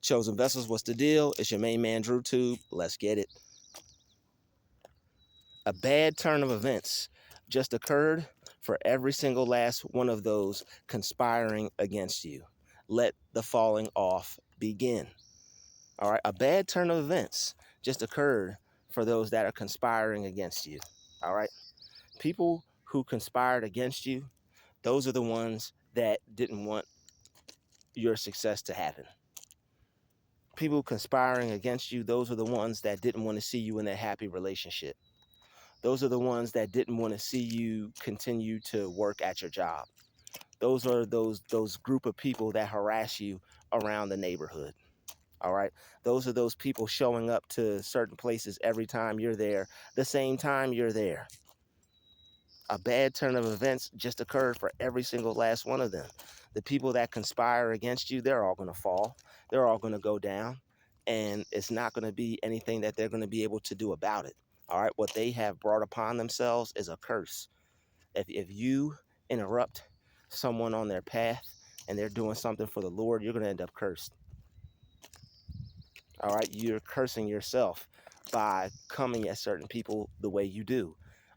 Chosen Vessels, what's the deal? It's your main man, Druuill. Let's get it. A bad turn of events just occurred for every single last one of those conspiring against you. Let the falling off begin. All right. A bad turn of events just occurred for those that are conspiring against you. All right. People who conspired against you, those are the ones that didn't want your success to happen. People conspiring against you, those are the ones that didn't want to see you in a happy relationship. Those are the ones that didn't want to see you continue to work at your job. Those are those group of people that harass you around the neighborhood. All right. Those are those people showing up to certain places every time you're there, the same time you're there. A bad turn of events just occurred for every single last one of them. The people that conspire against you, they're all going to fall. They're all going to go down. And it's not going to be anything that they're going to be able to do about it. All right. What they have brought upon themselves is a curse. If you interrupt someone on their path and they're doing something for the Lord, you're going to end up cursed. All right. You're cursing yourself by coming at certain people the way you do.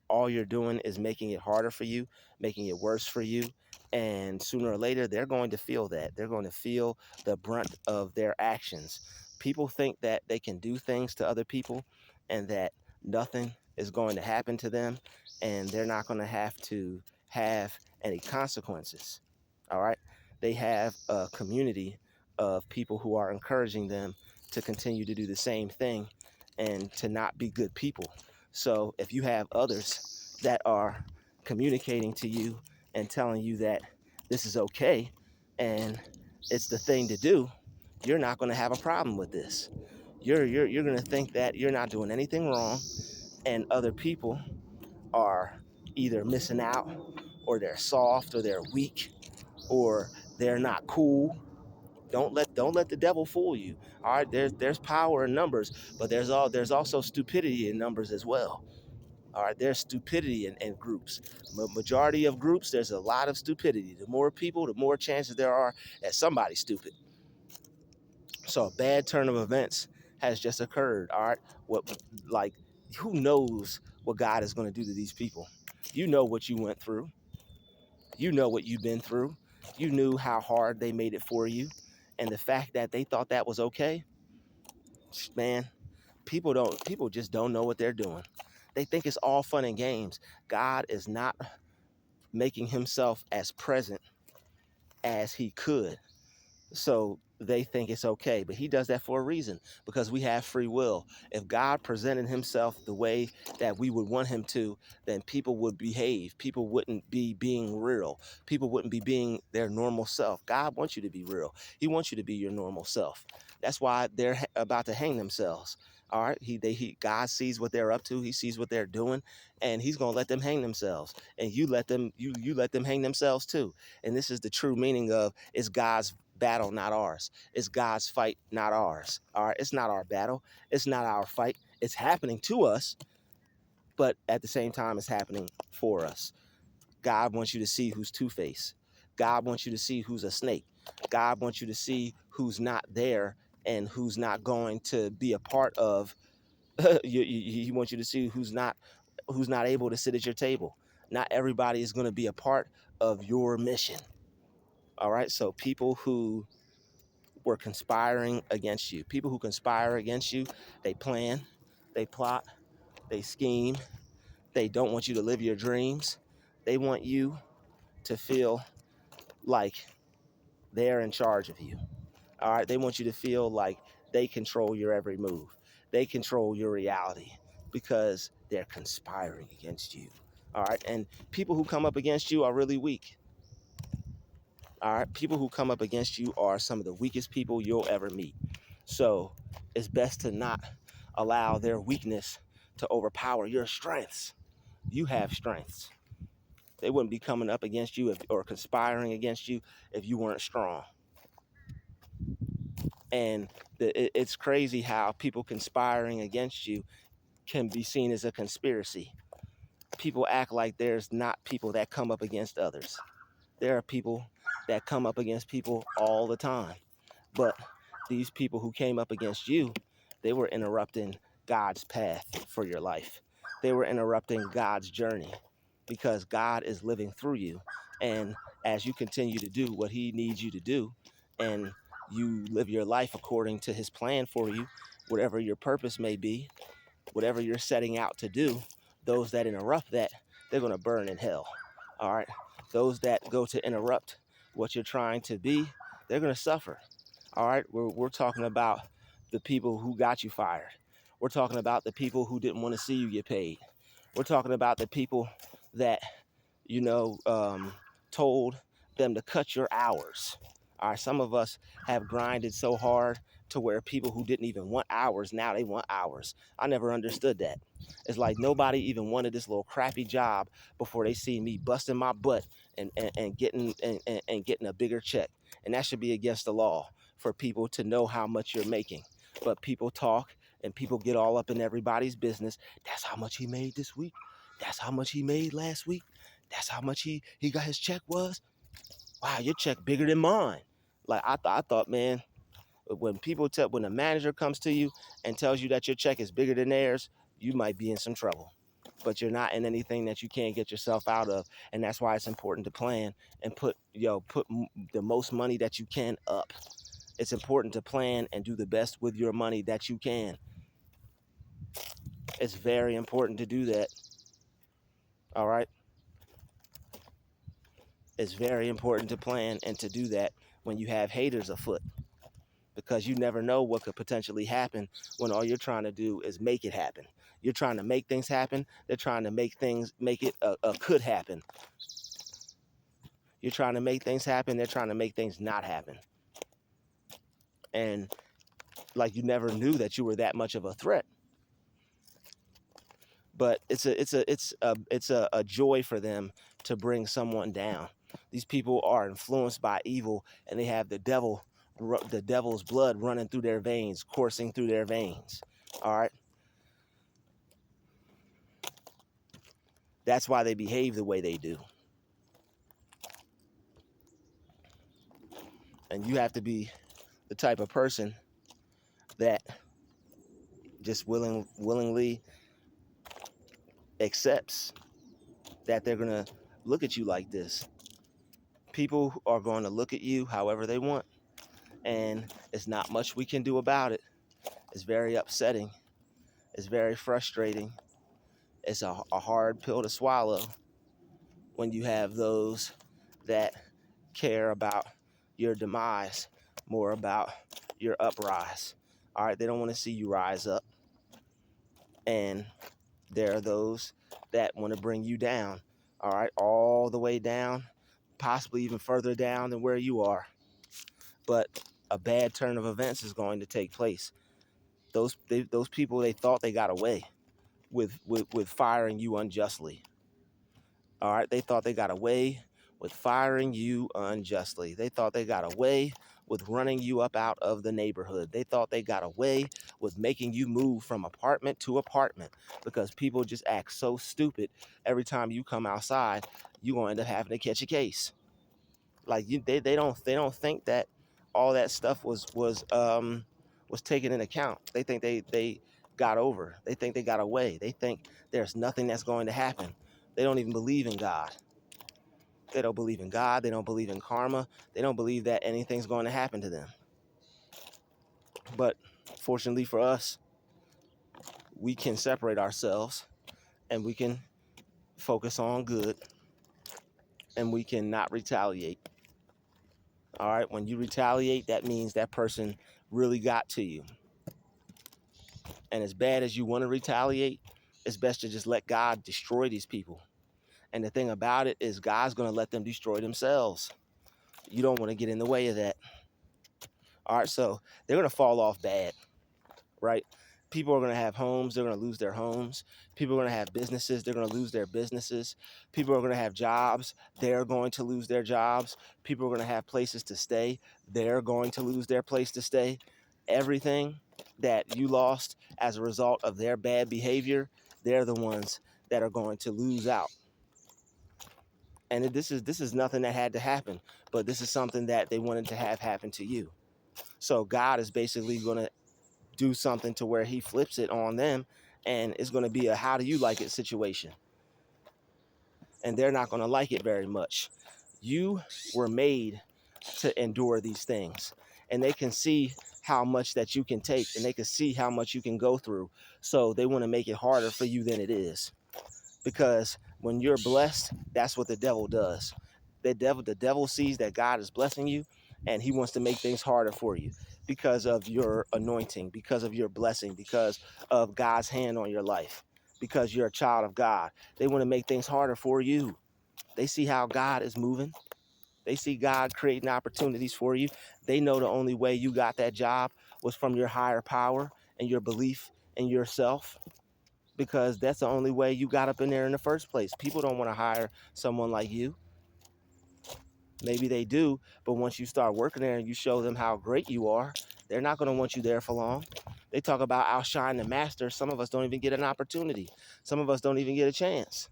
All you're doing is making it harder for you, making it worse for you. And sooner or later, they're going to feel that. They're going to feel the brunt of their actions. People think that they can do things to other people and that nothing is going to happen to them and they're not going to have any consequences. All right. They have a community of people who are encouraging them to continue to do the same thing and to not be good people. So if you have others that are communicating to you and telling you that this is okay and it's the thing to do, you're not going to have a problem with this. You're going to think that you're not doing anything wrong and other people are either missing out or they're soft or they're weak or they're not cool. Don't let the devil fool you. All right, there's power in numbers, but there's also stupidity in numbers as well. All right, there's stupidity in groups. Majority of groups, there's a lot of stupidity. The more people, the more chances there are that somebody's stupid. So a bad turn of events has just occurred. All right, like who knows what God is going to do to these people? You know what you went through. You know what you've been through. You knew how hard they made it for you, and the fact that they thought that was okay, man. People just don't know what they're doing. They think it's all fun and games. God is not making himself as present as he could. So they think it's okay, but he does that for a reason because we have free will. If God presented himself the way that we would want him to, then people would behave. People wouldn't be being real. People wouldn't be being their normal self. God wants you to be real. He wants you to be your normal self. That's why they're about to hang themselves. All right, God sees what they're up to. He sees what they're doing, and he's gonna let them hang themselves. And you let them, you let them hang themselves too. And this is the true meaning of it's God's battle, not ours. It's God's fight, not ours. All right, it's not our battle. It's not our fight. It's happening to us, but at the same time, it's happening for us. God wants you to see who's two-faced. God wants you to see who's a snake. God wants you to see who's not there and who's not going to be a part of. He wants you to see who's not able to sit at your table. Not everybody is going to be a part of your mission. All right, so people who were conspiring against you. People who conspire against you, they plan, they plot, they scheme, they don't want you to live your dreams. They want you to feel like they're in charge of you. All right, they want you to feel like they control your every move. They control your reality because they're conspiring against you. All right, and people who come up against you are really weak. All right, people who come up against you are some of the weakest people you'll ever meet. So it's best to not allow their weakness to overpower your strengths. You have strengths. They wouldn't be coming up against you or conspiring against you if you weren't strong. And it's crazy how people conspiring against you can be seen as a conspiracy. People act like there's not people that come up against others. There are people that come up against people all the time. But these people who came up against you, they were interrupting God's path for your life. They were interrupting God's journey because God is living through you. And as you continue to do what he needs you to do, and you live your life according to his plan for you, whatever your purpose may be, whatever you're setting out to do, those that interrupt that, they're going to burn in hell. All right. Those that go to interrupt what you're trying to be, they're going to suffer. All right. We're talking about the people who got you fired. We're talking about the people who didn't want to see you get paid. We're talking about the people that, you know, told them to cut your hours. All right. Some of us have grinded so hard to where people who didn't even want hours, now they want hours. I never understood that. It's like nobody even wanted this little crappy job before they see me busting my butt and getting a bigger check. And that should be against the law for people to know how much you're making. But people talk and people get all up in everybody's business. That's how much he made this week. That's how much he made last week. That's how much he got his check was. Wow, your check bigger than mine. Like I thought, man, when when a manager comes to you and tells you that your check is bigger than theirs, you might be in some trouble. But you're not in anything that you can't get yourself out of, and that's why it's important to plan and put the most money that you can up. It's important to plan and do the best with your money that you can. It's very important to do that. All right. It's very important to plan and to do that when you have haters afoot, because you never know what could potentially happen when all you're trying to do is make it happen. You're trying to make things happen. They're trying to make it could happen. You're trying to make things happen. They're trying to make things not happen. And like you never knew that you were that much of a threat. But it's a joy for them to bring someone down. These people are influenced by evil, and they have the devil's blood running through their veins, coursing through their veins. All right. That's why they behave the way they do. And you have to be the type of person that just willingly accepts that they're going to look at you like this. People are going to look at you however they want, and it's not much we can do about it. It's very upsetting. It's very frustrating. It's a hard pill to swallow when you have those that care about your demise more about your uprise. All right, they don't want to see you rise up. And there are those that want to bring you down. All right, all the way down, possibly even further down than where you are. But a bad turn of events is going to take place. Those people, they thought they got away with firing you unjustly. All right, they thought they got away with firing you unjustly. They thought they got away with running you up out of the neighborhood. They thought they got away with making you move from apartment to apartment, because people just act so stupid. Every time you come outside, you're going to end up having to catch a case. Like they don't think that all that stuff was taken into account. They think they got over. They think they got away. They think there's nothing that's going to happen. They don't even believe in God. They don't believe in God. They don't believe in karma. They don't believe that anything's going to happen to them. But fortunately for us, we can separate ourselves and we can focus on good, and we can not retaliate. All right. When you retaliate, that means that person really got to you. And as bad as you want to retaliate, it's best to just let God destroy these people. And the thing about it is, God's going to let them destroy themselves. You don't want to get in the way of that. All right, so they're going to fall off bad, right? People are going to have homes. They're going to lose their homes. People are going to have businesses. They're going to lose their businesses. People are going to have jobs. They're going to lose their jobs. People are going to have places to stay. They're going to lose their place to stay. Everything that you lost as a result of their bad behavior, they're the ones that are going to lose out. And this is nothing that had to happen, but this is something that they wanted to have happen to you. So God is basically going to do something to where he flips it on them, and it's going to be a how do you like it situation. And they're not going to like it very much. You were made to endure these things, and they can see how much that you can take, and they can see how much you can go through. So they want to make it harder for you than it is. Because when you're blessed, that's what the devil does. The devil sees that God is blessing you, and he wants to make things harder for you because of your anointing, because of your blessing, because of God's hand on your life, because you're a child of God. They want to make things harder for you. They see how God is moving. They see God creating opportunities for you. They know the only way you got that job was from your higher power and your belief in yourself, because that's the only way you got up in there in the first place. People don't want to hire someone like you. Maybe they do, but once you start working there and you show them how great you are, they're not going to want you there for long. They talk about outshine the master. Some of us don't even get an opportunity. Some of us don't even get a chance.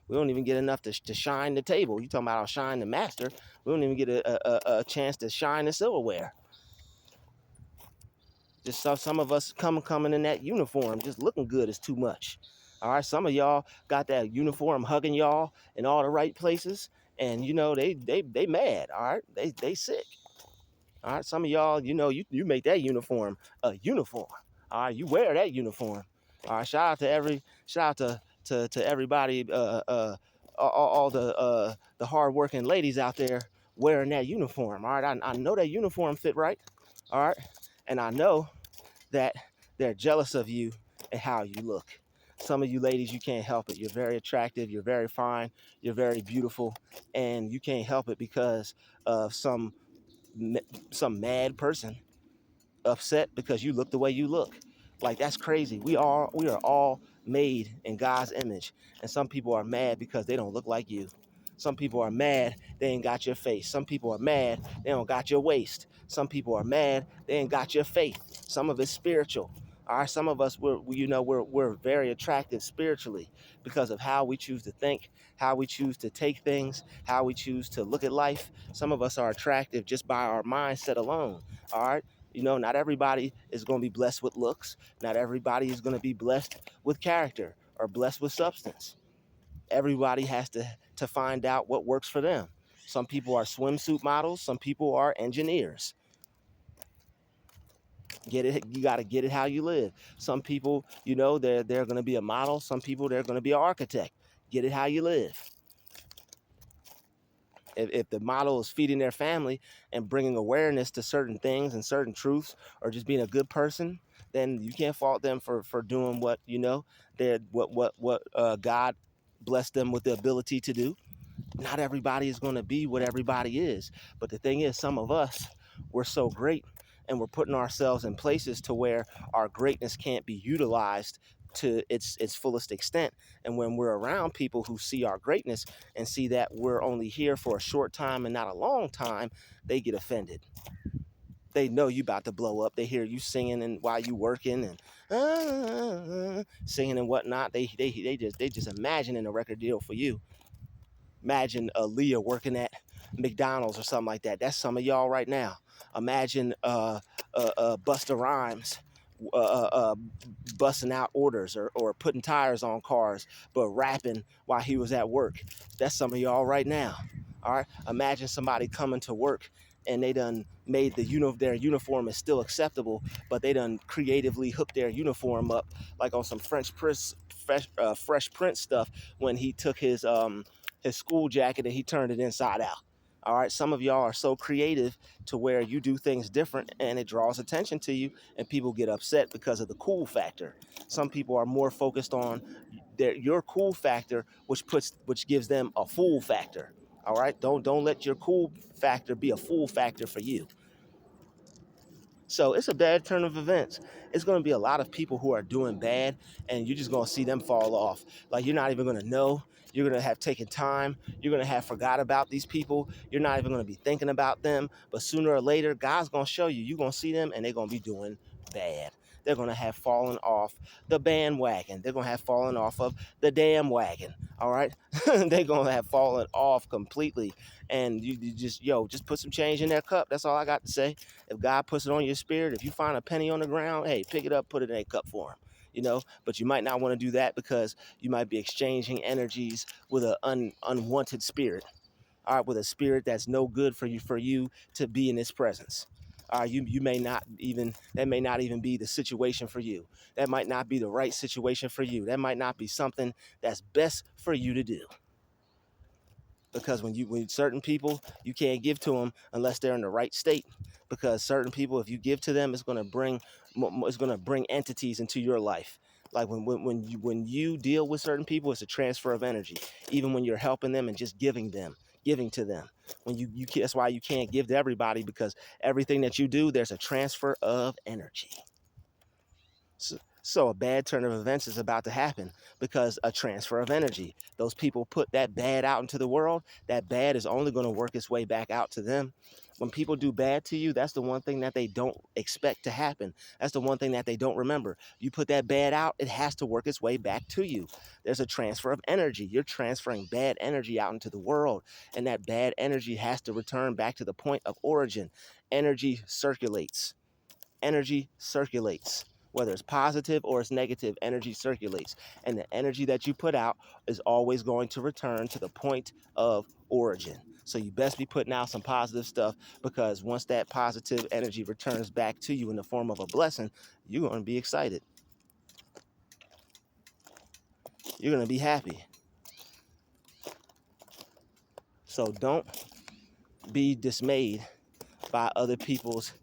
We don't even get enough to shine the table. You talking about outshine the master. We don't even get a chance to shine the silverware. Just some of us coming in that uniform, just looking good is too much. All right, some of y'all got that uniform hugging y'all in all the right places, and you know they mad. All right, they sick. All right, some of y'all, you know, you make that uniform a uniform. All right, you wear that uniform. All right, shout out to everybody, all the hardworking ladies out there wearing that uniform. All right, I know that uniform fit right. All right, and I know that they're jealous of you and how you look. Some of you ladies, you can't help it. You're very attractive, you're very fine, you're very beautiful, and you can't help it because of some mad person upset because you look the way you look. Like, that's crazy. We are all made in God's image, and some people are mad because they don't look like you. Some people are mad they ain't got your face. Some people are mad they don't got your waist. Some people are mad they ain't got your faith. Some of it's spiritual. All right, some of us we're very attractive spiritually because of how we choose to think, how we choose to take things, how we choose to look at life. Some of us are attractive just by our mindset alone. All right. You know, not everybody is going to be blessed with looks. Not everybody is going to be blessed with character or blessed with substance. Everybody has to find out what works for them. Some people are swimsuit models. Some people are engineers. Get it? You got to get it how you live. Some people, you know, they're going to be a model. Some people, they're going to be an architect. Get it how you live. If the model is feeding their family and bringing awareness to certain things and certain truths, or just being a good person, then you can't fault them for doing what, you know, they're what God blessed them with the ability to do. Not everybody is going to be what everybody is, but the thing is, some of us, we're so great, and we're putting ourselves in places to where our greatness can't be utilized to its fullest extent. And when we're around people who see our greatness and see that we're only here for a short time and not a long time, they get offended. They know you about to blow up. They hear you singing and while you working and singing and whatnot. They just imagining a record deal for you. Imagine Leah working at McDonald's or something like that. That's some of y'all right now. Imagine Busta Rhymes uh, uh, uh, busting out orders or putting tires on cars, but rapping while he was at work. That's some of y'all right now. All right. Imagine somebody coming to work and they done made their uniform is still acceptable, but they done creatively hooked their uniform up like on some Fresh Prince stuff when he took his school jacket and he turned it inside out. All right, some of y'all are so creative to where you do things different and it draws attention to you and people get upset because of the cool factor. Some people are more focused on your cool factor, which gives them a fool factor. All right, don't let your cool factor be a fool factor for you. So it's a bad turn of events. It's going to be a lot of people who are doing bad, and you're just going to see them fall off. Like, you're not even going to know. You're going to have taken time. You're going to have forgot about these people. You're not even going to be thinking about them. But sooner or later, God's going to show you. You're going to see them, and they're going to be doing bad. they're going to have fallen off the bandwagon. They're going to have fallen off of the damn wagon. All right. They're going to have fallen off completely. And you just, just put some change in their cup. That's all I got to say. If God puts it on your spirit, if you find a penny on the ground, hey, pick it up, put it in a cup for him. But you might not want to do that because you might be exchanging energies with an unwanted spirit. All right, with a spirit that's no good for you to be in its presence. All right, you may not even, that may not even be the situation for you. That might not be the right situation for you. That might not be something that's best for you to do. Because when certain people, you can't give to them unless they're in the right state. Because certain people, if you give to them, it's going to bring entities into your life. Like when you deal with certain people, it's a transfer of energy. Even when you're helping them and just giving to them. When that's why you can't give to everybody, because everything that you do, there's a transfer of energy. So a bad turn of events is about to happen because a transfer of energy. Those people put that bad out into the world. That bad is only going to work its way back out to them. When people do bad to you, that's the one thing that they don't expect to happen. That's the one thing that they don't remember. You put that bad out, it has to work its way back to you. There's a transfer of energy. You're transferring bad energy out into the world, and that bad energy has to return back to the point of origin. Energy circulates. Energy circulates. Whether it's positive or it's negative, energy circulates. And the energy that you put out is always going to return to the point of origin. So you best be putting out some positive stuff, because once that positive energy returns back to you in the form of a blessing, you're going to be excited. You're going to be happy. So don't be dismayed by other people's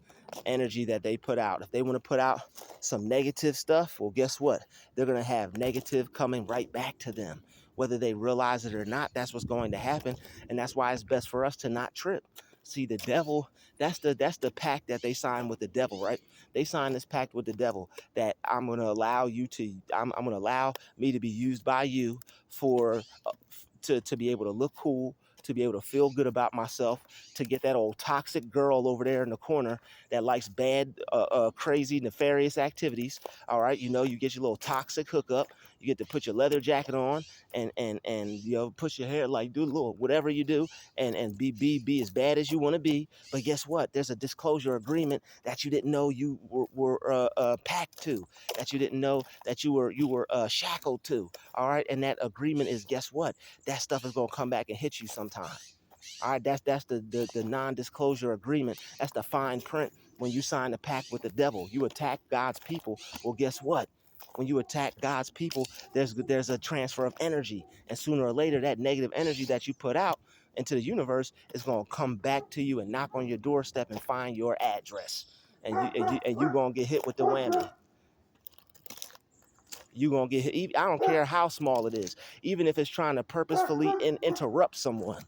energy that they put out. If they want to put out some negative stuff, well, guess what? They're going to have negative coming right back to them. Whether they realize it or not, that's what's going to happen. And that's why it's best for us to not trip. See, the devil, that's the pact that they signed with the devil, right? They signed this pact with the devil that I'm going to allow I'm going to allow me to be used by you for to be able to look cool, to be able to feel good about myself, to get that old toxic girl over there in the corner that likes bad, crazy, nefarious activities. All right, you get your little toxic hookup. You get to put your leather jacket on and push your hair, like do a little whatever you do, and be as bad as you want to be. But guess what? There's a disclosure agreement that you didn't know you were packed to, that you didn't know that you were shackled to. All right, and that agreement is, guess what? That stuff is gonna come back and hit you sometime. All right, that's the non-disclosure agreement. That's the fine print when you sign the pact with the devil. You attack God's people. Well, guess what? When you attack God's people, there's a transfer of energy, and sooner or later, that negative energy that you put out into the universe is gonna come back to you and knock on your doorstep and find your address, and you gonna get hit with the whammy. You're gonna get hit. I don't care how small it is, even if it's trying to purposefully interrupt someone.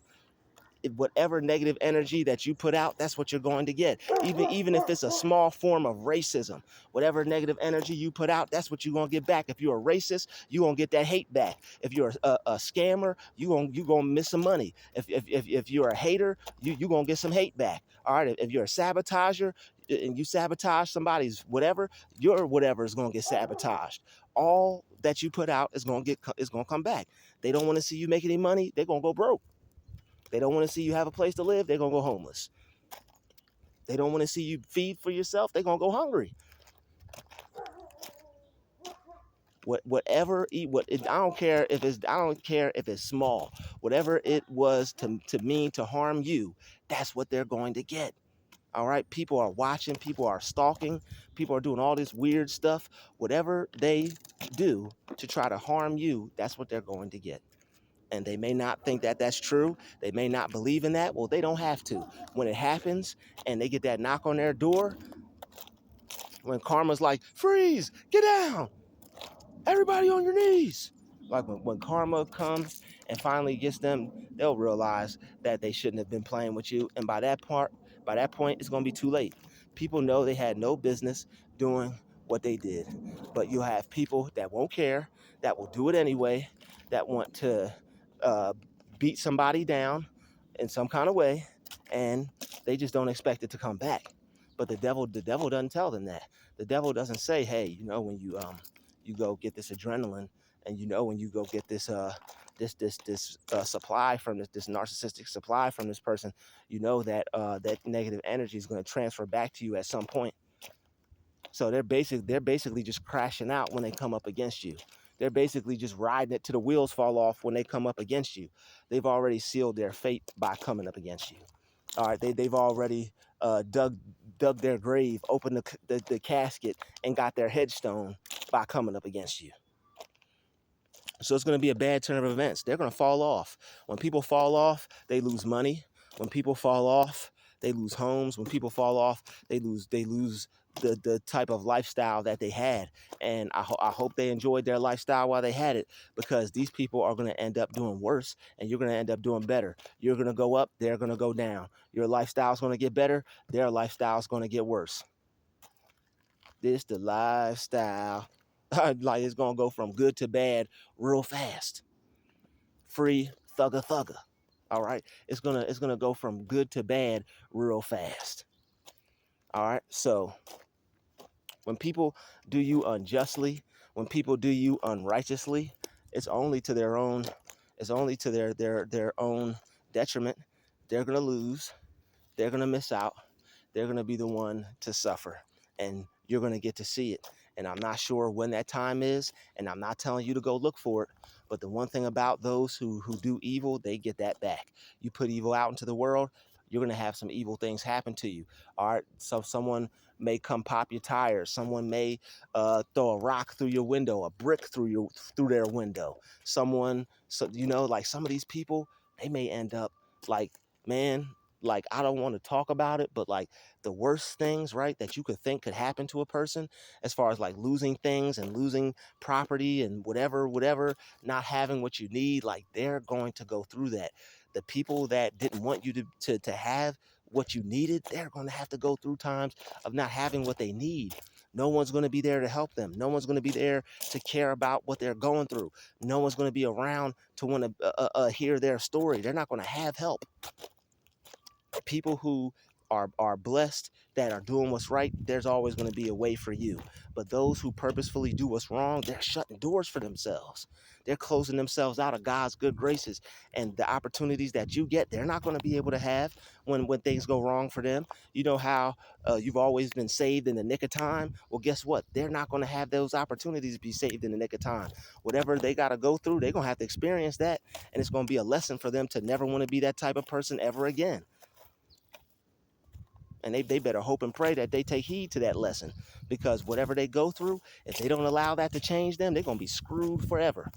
Whatever negative energy that you put out, that's what you're going to get. Even if it's a small form of racism, whatever negative energy you put out, that's what you're gonna get back. If you're a racist, you're gonna get that hate back. If you're a scammer, you're gonna miss some money. If you're a hater, you're gonna get some hate back. All right. If you're a sabotager and you sabotage somebody's whatever, your whatever is gonna get sabotaged. All that you put out is gonna come back. They don't want to see you make any money, they're gonna go broke. They don't want to see you have a place to live, they're going to go homeless. They don't want to see you feed for yourself, they're going to go hungry. I don't care if it's small. Whatever it was to mean to harm you, that's what they're going to get. All right, people are watching, people are stalking, people are doing all this weird stuff. Whatever they do to try to harm you, that's what they're going to get. And they may not think that that's true. They may not believe in that. Well, they don't have to. When it happens and they get that knock on their door, when karma's like, freeze, get down, everybody on your knees. Like when karma comes and finally gets them, they'll realize that they shouldn't have been playing with you. And by that point, it's going to be too late. People know they had no business doing what they did. But you'll have people that won't care, that will do it anyway, that want to uh, beat somebody down in some kind of way, and they just don't expect it to come back. But the devil doesn't tell them that. The devil doesn't say, hey, when you go get this adrenaline, and when you go get this supply from this narcissistic supply from this person, that that negative energy is going to transfer back to you at some point. So they're basically just crashing out when they come up against you. They're basically just riding it till the wheels fall off when they come up against you. They've already sealed their fate by coming up against you. All right, they've already dug their grave, opened the casket, and got their headstone by coming up against you. So it's going to be a bad turn of events. They're going to fall off. When people fall off, they lose money. When people fall off, they lose homes. When people fall off, they lose the type of lifestyle that they had. And I hope they enjoyed their lifestyle while they had it, because these people are going to end up doing worse, and you're going to end up doing better. You're going to go up, they're going to go down. Your lifestyle is going to get better, their lifestyle is going to get worse. This the lifestyle. Like, it's going to go from good to bad real fast. Free thugger thugger. All right, it's gonna go from good to bad real fast. All right, so when people do you unjustly, when people do you unrighteously, it's only to their own, it's only to their own detriment. They're gonna lose. They're gonna miss out. They're gonna be the one to suffer, and you're gonna get to see it. And I'm not sure when that time is, and I'm not telling you to go look for it. But the one thing about those who do evil, they get that back. You put evil out into the world, you're gonna have some evil things happen to you. All right, so someone may come pop your tires. Someone may throw a rock through your window, a brick through their window. Someone, so like some of these people, they may end up like, man, like, I don't want to talk about it, but like the worst things, right, that you could think could happen to a person, as far as like losing things and losing property and whatever, not having what you need, like they're going to go through that. The people that didn't want you to have what you needed, they're going to have to go through times of not having what they need. No one's going to be there to help them. No one's going to be there to care about what they're going through. No one's going to be around to want to hear their story. They're not going to have help. People who are blessed, that are doing what's right, there's always going to be a way for you. But those who purposefully do what's wrong, they're shutting doors for themselves. They're closing themselves out of God's good graces, and the opportunities that you get, they're not going to be able to have when things go wrong for them. You know how you've always been saved in the nick of time? Well, guess what? They're not going to have those opportunities to be saved in the nick of time. Whatever they got to go through, they're going to have to experience that, and it's going to be a lesson for them to never want to be that type of person ever again. And they better hope and pray that they take heed to that lesson, because whatever they go through, if they don't allow that to change them, they're going to be screwed forever.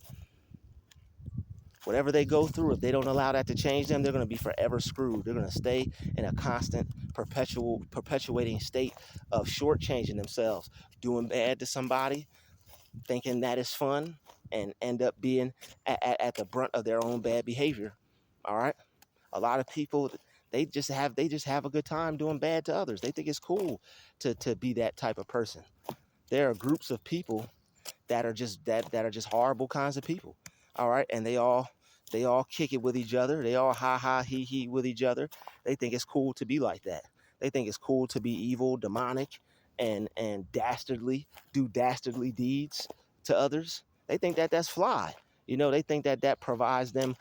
Whatever they go through, if they don't allow that to change them, they're going to be forever screwed. They're going to stay in a constant, perpetuating state of shortchanging themselves, doing bad to somebody, thinking that is fun, and end up being at the brunt of their own bad behavior. All right. A lot of people, they just have a good time doing bad to others. They think it's cool to be that type of person. There are groups of people that are just horrible kinds of people. All right, and they all kick it with each other. They all ha ha he he with each other. They think it's cool to be like that. They think it's cool to be evil, demonic, and dastardly, do dastardly deeds to others. They think that that's fly. They think that that provides them,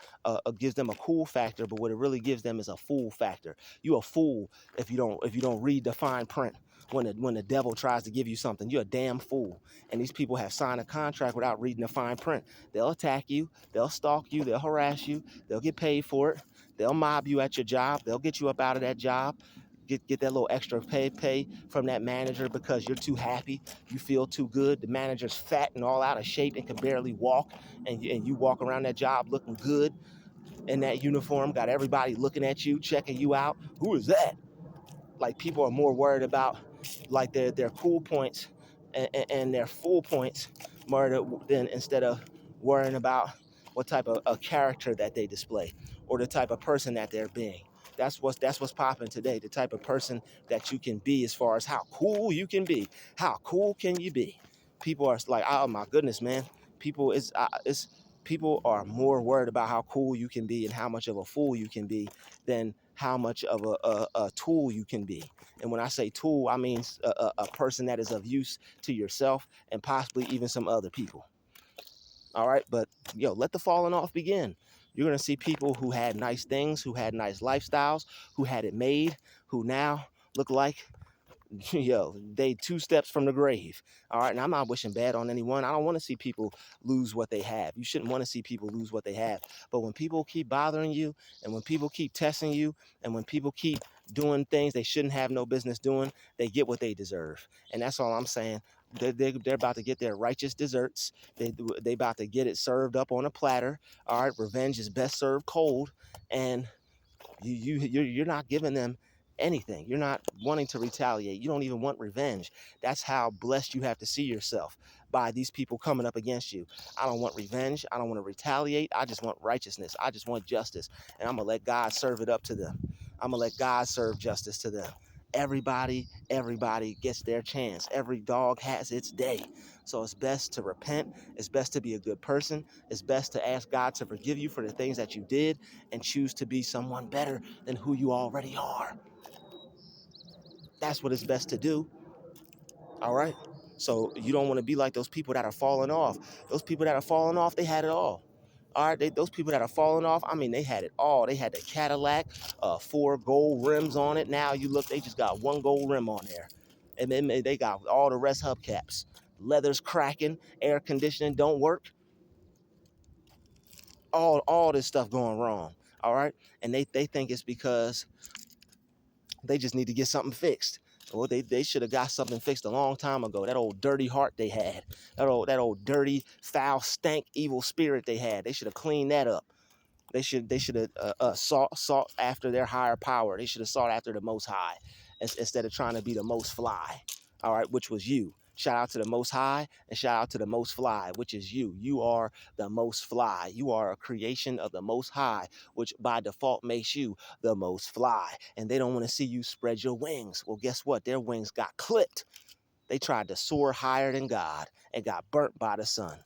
gives them a cool factor, but what it really gives them is a fool factor. You a fool if you don't read the fine print. When the devil tries to give you something, you're a damn fool. And these people have signed a contract without reading the fine print. They'll attack you, they'll stalk you, they'll harass you, they'll get paid for it, they'll mob you at your job, they'll get you up out of that job, get that little extra pay from that manager because you're too happy, you feel too good. The manager's fat and all out of shape and can barely walk, and you walk around that job looking good in that uniform, got everybody looking at you, checking you out. Who is that? Like, people are more worried about like their cool points and their full points more than instead of worrying about what type of a character that they display or the type of person that they're being. That's what's popping today. The type of person that you can be, as far as how cool you can be. How cool can you be? People are like, oh my goodness, man. People are more worried about how cool you can be and how much of a fool you can be than how much of a tool you can be. And when I say tool, I mean a person that is of use to yourself and possibly even some other people. All right, but let the falling off begin. You're going to see people who had nice things, who had nice lifestyles, who had it made, who now look like they 2 steps from the grave. All right. And I'm not wishing bad on anyone. I don't want to see people lose what they have. You shouldn't want to see people lose what they have. But when people keep bothering you, and when people keep testing you, and when people keep doing things they shouldn't have no business doing, they get what they deserve. And that's all I'm saying. They're about to get their righteous desserts. They about to get it served up on a platter. All right. Revenge is best served cold. And you're not giving them anything. You're not wanting to retaliate. You don't even want revenge. That's how blessed you have to see yourself, by these people coming up against you. I don't want revenge. I don't want to retaliate. I just want righteousness. I just want justice. And I'm going to let God serve it up to them. I'm going to let God serve justice to them. Everybody gets their chance. Every dog has its day. So it's best to repent. It's best to be a good person. It's best to ask God to forgive you for the things that you did and choose to be someone better than who you already are. That's what it's best to do. All right. So you don't want to be like those people that are falling off. Those people that are falling off, they had it all. All right. Those people that are falling off, I mean, they had it all. They had the Cadillac, 4 gold rims on it. Now you look, they just got 1 gold rim on there. And then they got all the rest hubcaps. Leather's cracking, air conditioning don't work. All this stuff going wrong. All right. And they think it's because they just need to get something fixed. Well, they should have got something fixed a long time ago. That old dirty heart they had, that old dirty, foul, stank, evil spirit they had. They should have cleaned that up. They should have sought after their higher power. They should have sought after the Most High instead of trying to be the most fly. All right, which was you. Shout out to the Most High and shout out to the Most Fly, which is you. You are the Most Fly. You are a creation of the Most High, which by default makes you the Most Fly. And they don't want to see you spread your wings. Well, guess what? Their wings got clipped. They tried to soar higher than God and got burnt by the sun.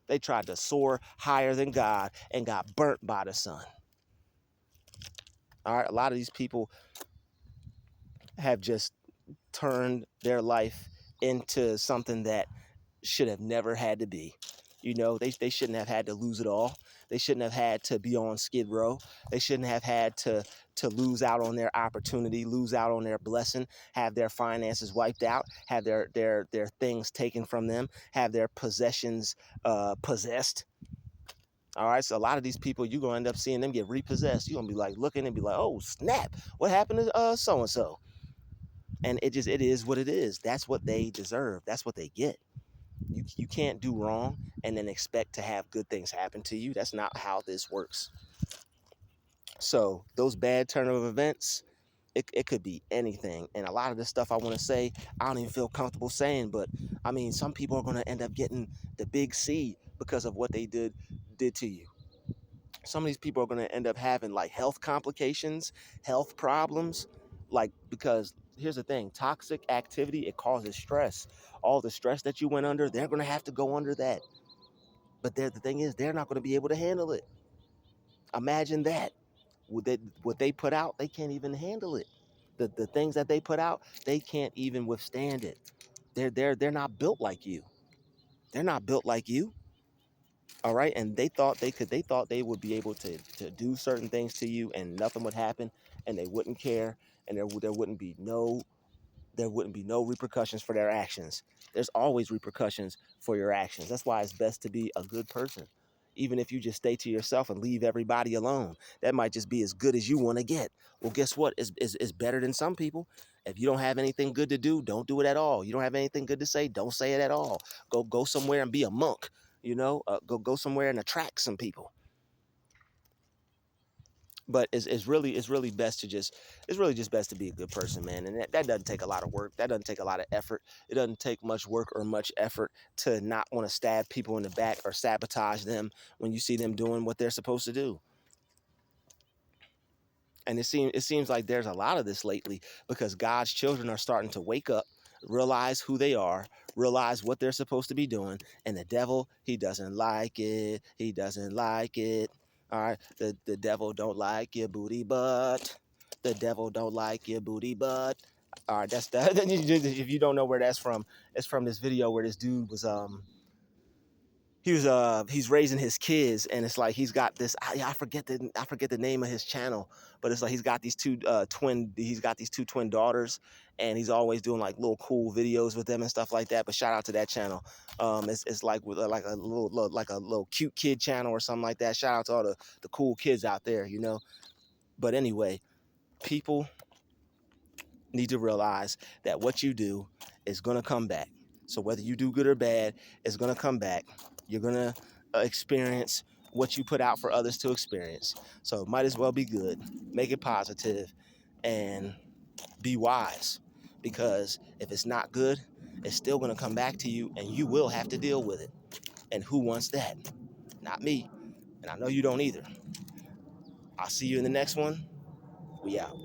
They tried to soar higher than God and got burnt by the sun. All right, a lot of these people have just turned their life into something that should have never had to be. They shouldn't have had to lose it all. They shouldn't have had to be on Skid Row. They shouldn't have had to lose out on their opportunity, lose out on their blessing, have their finances wiped out, have their things taken from them, have their possessions possessed. All right, so a lot of these people, you're going to end up seeing them get repossessed. You're going to be like looking and be like, oh, snap, what happened to so-and-so? And it is what it is. That's what they deserve. That's what they get. You can't do wrong and then expect to have good things happen to you. That's not how this works. So those bad turn of events, it could be anything. And a lot of the stuff I want to say, I don't even feel comfortable saying. But I mean, some people are going to end up getting the big C because of what they did to you. Some of these people are going to end up having like health complications, health problems, like, because here's the thing, toxic activity, it causes stress. All the stress that you went under, they're going to have to go under that. But the thing is, they're not going to be able to handle it. Imagine that. What they put out, they can't even handle it. The things that they put out, they can't even withstand it. They're not built like you. They're not built like you. All right, and they thought they would be able to do certain things to you and nothing would happen and they wouldn't care, and there wouldn't be no repercussions for their actions. There's always repercussions for your actions. That's why it's best to be a good person. Even if you just stay to yourself and leave everybody alone, that might just be as good as you want to get. Well, guess what? It's better than some people. If you don't have anything good to do, don't do it at all. You don't have anything good to say, don't say it at all. Go somewhere and be a monk. Go somewhere and attract some people. But it's really best to just it's really just best to be a good person, man. And that doesn't take a lot of work. That doesn't take a lot of effort. It doesn't take much work or much effort to not want to stab people in the back or sabotage them when you see them doing what they're supposed to do. And it seems like there's a lot of this lately because God's children are starting to wake up, realize who they are, realize what they're supposed to be doing, and the devil, he doesn't like it. He doesn't like it. All right, the devil don't like your booty butt. The devil don't like your booty butt. All right, that's that. If you don't know where that's from, it's from this video where this dude was he's raising his kids, and it's like he's got this, I forget the name of his channel, but it's like he's got these two twin daughters, and he's always doing like little cool videos with them and stuff like that. But shout out to that channel. It's like with like a little cute kid channel or something like that. Shout out to all the cool kids out there, you know. But anyway, people need to realize that what you do is going to come back. So whether you do good or bad, it's going to come back. You're going to experience what you put out for others to experience. So it might as well be good. Make it positive and be wise, because if it's not good, it's still going to come back to you and you will have to deal with it. And who wants that? Not me. And I know you don't either. I'll see you in the next one. We out.